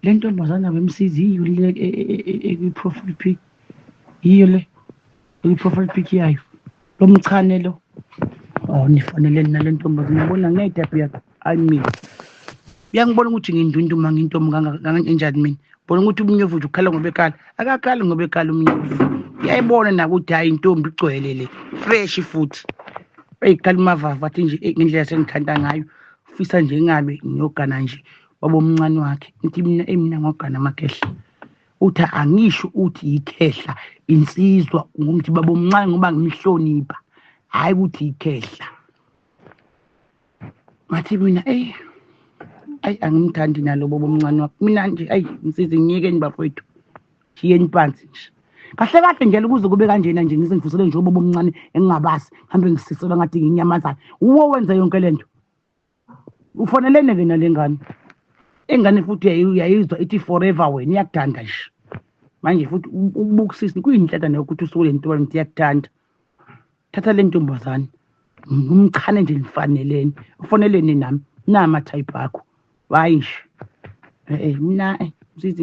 Le ntombazana bemsizi yiyo le ekwi-profile pic, yiyo le ekwi-profile pic yayo lo mchane lo. Oh, nifanele nale ntombazana, ngibona ngey'taphu yakhe, hayi mina uyangibona ukuthi ngindunduma ngintombi kanjani mina. Bona ukuthi umnyovu nje ukhala ngoba ekhala, akakhali ngoba ekhala umnyovu. Uyayibona na ukuthi hayi intombi igcwele le fresh futhi ey'khala umavava athi nje ngendlela sengithanda ngayo ufisa nje ngabe ngiyogana nje wabomncane wakhe uthi mina ngogana amakhehla uthi angisho uthi yikhehla insizwa ngokuthi babomncane ngoba ngimhlonipha hhayi ukuthi yikhehla ngathi mina ayi angimthandi nalobo bomncane wakhe mina nje ayi msizi ngiyekeni bafowethu shiyeni phansi nje kahle kahle njalo kuze kube kanjena nje ngize ngivusele nje ubaba omncane engingabazi ngihambe ngisisela ngathi nginyamazana uwo wenza yonke lento ufonelene-ke nale ngane engane futhi uyayizwa ithi forever wena iyakuthanda nje manje futhi ubukisisi kuyinhleta nayo ukuthi usuke le nto ngithi iyakuthanda thatha le ntombazane ngumchane nje nifanelene ufonelene nami namathayiphi akho hayi nje mina msizi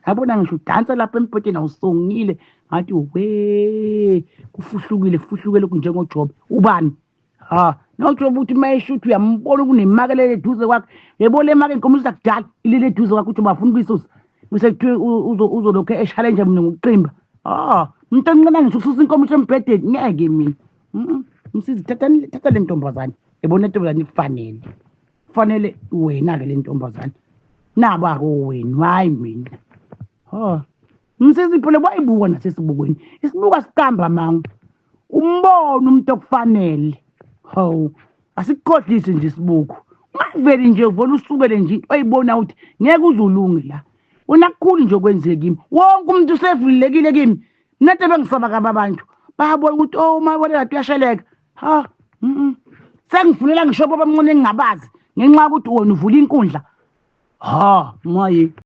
yabona ngisho udansa lapha embhedeni awusongile ngathi we kufuhlukile kunjengoJobe ubani noJobe uthi mayeshuthi uyambona kunemakele eduze kwakhe yebo le makele inkomo zakudala ilele eduze kwakhe uthi bafuna ukuyisusa bese kuthiwa uzolokhu eshallenge mina ngokuqimba umuntu omncane ngisho ususa inkomo embhedeni ngeke mina msizi thatha le ntombazane yebo le ntombazane ifanele wena-ke le ntombazane naba-ke wena hhayi mina msizi phela wayibuka nasesibukweni isibuka siqamba manga umbone umuntu okufanele hawu asikukhohlise nje isibuko ungaveli nje uvele usukele nje into oyibona ukuthi ngeke uzulunge la wena kukhulu nje okwenzeke kimi wonke umuntu usevulelekile kimi nade bengisaba kabi abantu bayabona ukuthi uma wena kade uyasheleka sengifunela ngisho baba omncane engingabazi ngenxa yokuthi wena uvula inkundla maye